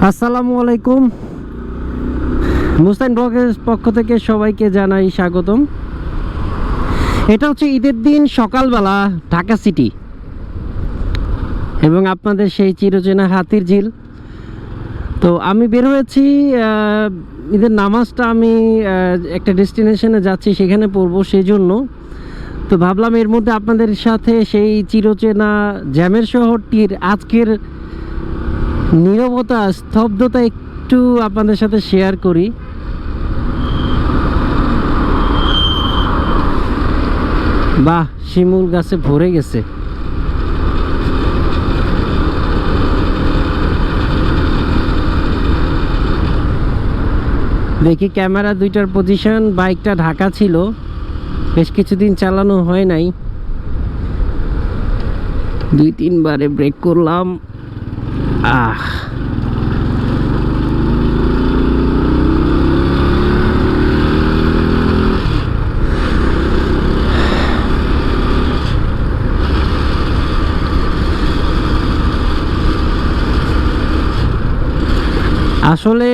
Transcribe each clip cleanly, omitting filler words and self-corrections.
আসসালামু আলাইকুম। মুস্তান ব্লগের পক্ষ থেকে সবাইকে জানাই স্বাগতম। এটা হচ্ছে ঈদের দিন সকালবেলা ঢাকা সিটি এবং আপনাদের সেই চিরচেনা হাতির ঝিল। তো আমি বের হয়েছি, ঈদের নামাজটা আমি একটা ডেস্টিনেশনে যাচ্ছি, সেখানে পড়বো সেই জন্য। তো ভাবলাম এর মধ্যে আপনাদের সাথে সেই চিরচেনা জ্যামের শহরটির আজকের নীরবতা, স্তব্ধতা একটু আপনাদের সাথে শেয়ার করি। বাহ, শিমুল গাছে ভরে গেছে। দেখি ক্যামেরা দুইটার পজিশন। বাইকটা ঢাকা ছিল, বেশ কিছুদিন চালানো হয় নাই, 2-3 বারে ব্রেক করলাম। আসলে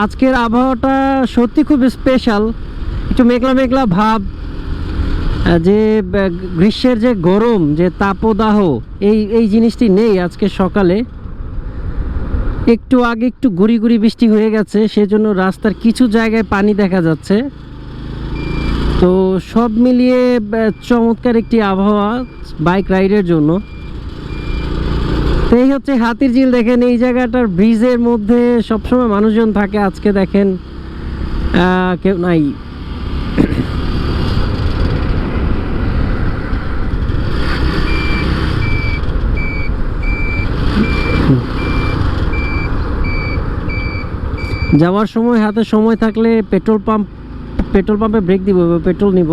আজকের আবহাওয়াটা সত্যি খুব স্পেশাল, একটু মেঘলা মেঘলা ভাব। যে গ্রীষ্মের যে গরম, যে তাপদাহ, এই জিনিসটি নেই আজকে সকালে। একটু আগে একটু গুড়ি গুড়ি বৃষ্টি হয়ে গেছে, সেজন্য রাস্তার কিছু জায়গায় পানি দেখা যাচ্ছে। তো সব মিলিয়ে চমৎকার একটি আবহাওয়া বাইক রাইডের জন্য। তো এই হচ্ছে হাতির ঝিল। দেখেন এই জায়গাটার ব্রিজের মধ্যে সবসময় মানুষজন থাকে, আজকে দেখেন কেউ নাই। যাওয়ার সময় হাতে সময় থাকলে পেট্রোল পাম্পে ব্রেক দিব, পেট্রোল নিব।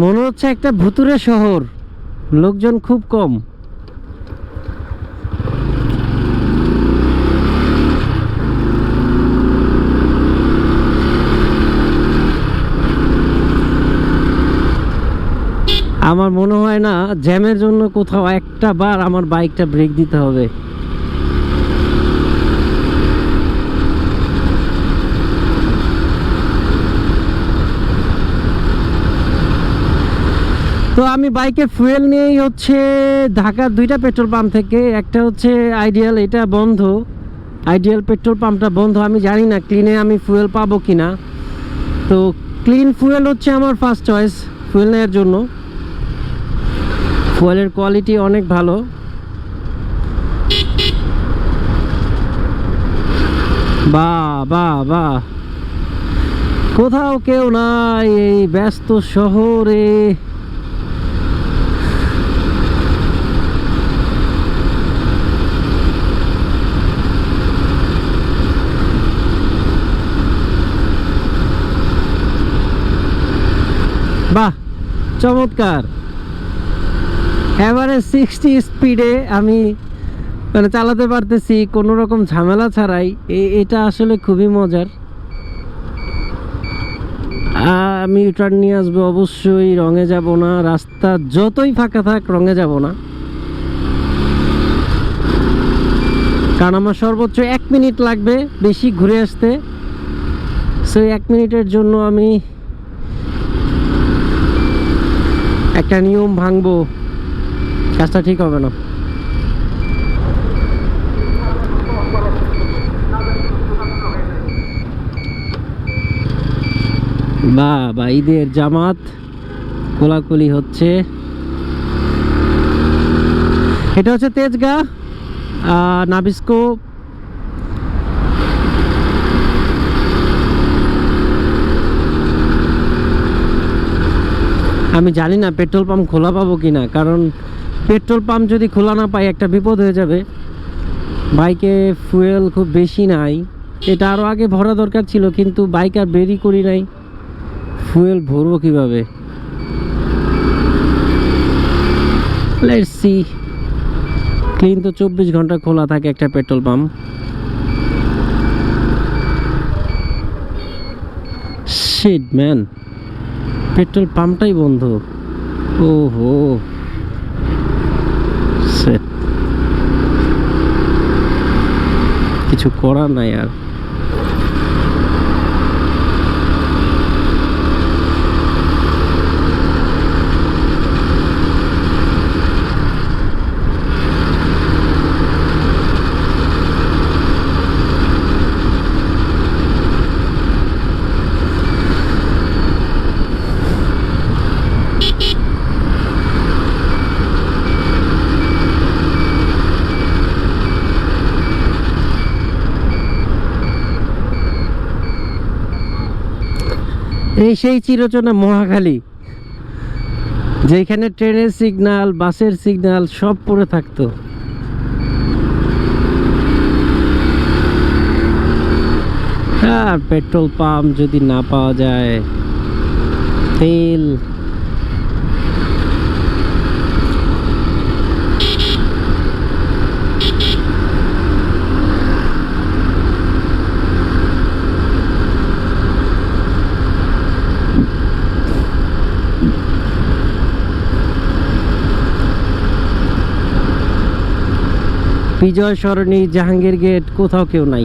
মনে হচ্ছে একটা ভুতুরে শহর, লোকজন খুব কম। আমার মনে হয় না জ্যামের জন্য কোথাও একটা বার আমার বাইকটা ব্রেক দিতে হবে। তো আমি বাইকে ফুয়েল নিয়েই হচ্ছে ঢাকার 2টা পেট্রোল পাম্প থেকে, একটা হচ্ছে আইডিয়াল, এটা বন্ধ। আইডিয়াল পেট্রোল পাম্পটা বন্ধ, আমি জানি না ক্লিনে আমি ফুয়েল পাবো কিনা। তো ক্লিন ফুয়েল হচ্ছে আমার ফার্স্ট চয়েস ফুয়েল নেওয়ার জন্য। ফুয়েলের কোয়ালিটি অনেক ভালো। বাহ বাহ বাহ, কোথাও কেউ নাই এই ব্যস্ত শহরে। বাহ, চমৎকার। এভারেজ 60 স্পিডে আমি চালাতে পারতেছি কোনো রকম ঝামেলা ছাড়াই। এটা আসলে খুবই মজার। আমি ইউটার্ন নিয়ে আসবো অবশ্যই, রঙে যাব না। রাস্তা যতই ফাঁকা থাক রঙে যাব না, কারণ আমার সর্বোচ্চ 1 মিনিট লাগবে বেশি ঘুরে আসতে। সেই 1 মিনিটের জন্য আমি একটা নিয়ম ভাঙবো, কাজটা ঠিক হবে না। বা ঈদের জামাত কোলাকুলি হচ্ছে। এটা হচ্ছে তেজগাঁ নাবিস্কো। আমি জানি না পেট্রোল পাম্প খোলা পাবো কিনা, কারণ পেট্রোল পাম্প যদি খোলা না পাই একটা বিপদ হয়ে যাবে। বাইকে ফুয়েল খুব বেশি নাই, এটা আরও আগে ভরা দরকার ছিল, কিন্তু বাইক আর বেরি করি নাই। ফুয়েল ভরবো কিভাবে, লেটস সি। ক্লিন তো 24 ঘন্টা খোলা থাকে একটা petrol pump. Shit man, petrol পাম্পটাই বন্ধ। ওহো, সেট, কিছু করার নাই আর। এই সেই চিরচেনা মহাখালী, যেখানে ট্রেনের সিগন্যাল, বাসের সিগন্যাল সব পড়ে থাকতো। আর পেট্রোল পাম্প যদি না পাওয়া যায়, তেল, বিজয় সরণি, জাহাঙ্গীর গেট, কোথাও কেউ নাই।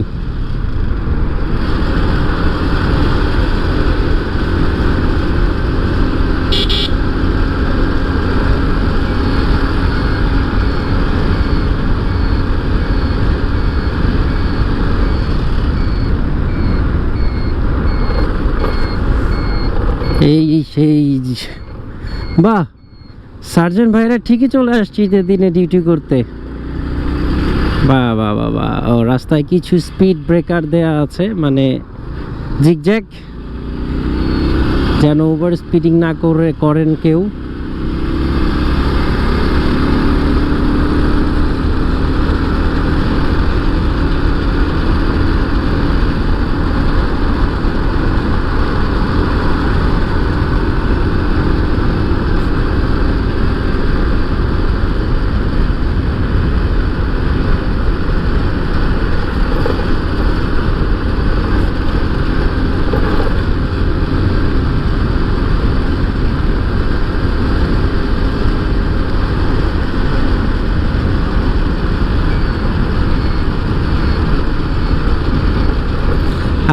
এই সেই, বাহ, সার্জেন্ট ভাইরা ঠিকই চলে আসছে ঈদের দিনে ডিউটি করতে। বাহ বাহ বাহ বাহ। ও, রাস্তায় কিছু স্পিড ব্রেকার দেয়া আছে, মানে জিগজ্যাগ, যেন ওভার স্পিডিং না করেন কেউ।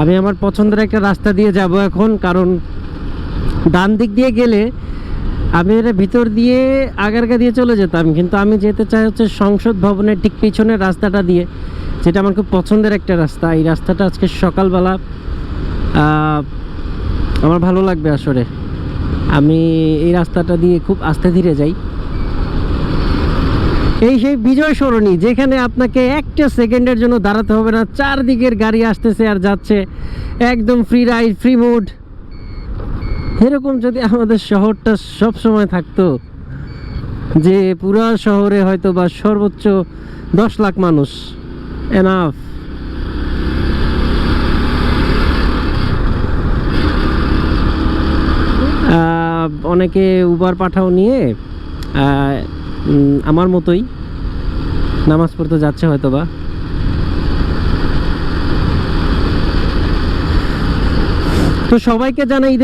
আমি আমার পছন্দের একটা রাস্তা দিয়ে যাব এখন, কারণ ডান দিক দিয়ে গেলে আমি এর ভিতর দিয়ে আগারগা দিয়ে চলে যেতাম, কিন্তু আমি যেতে চাই হচ্ছে সংসদ ভবনের ঠিক পিছনের রাস্তাটা দিয়ে, যেটা আমার খুব পছন্দের একটা রাস্তা। এই রাস্তাটা আজকে সকালবেলা আমার ভালো লাগবে আসলে। আমি এই রাস্তাটা দিয়ে খুব আস্তে ধীরে যাই। এই সেই বিজয় সরণি, যেখানে আপনাকে একটা সেকেন্ডের জন্য দাঁড়াতে হবে না, চারদিকের গাড়ি আসতেছে আর যাচ্ছে, একদম ফ্রি রাইড, ফ্রি মুড। এরকম যদি আমাদের শহরটা সব সময় থাকতো, যে পুরা শহরে হয়তো বা সর্বোচ্চ 10 লাখ মানুষ, এনাফ। অনেকে উবার পাঠাও নিয়ে আমার মতোই নামাজ পড়তে যাচ্ছে হয়তো বা। তো সবাইকে জানাই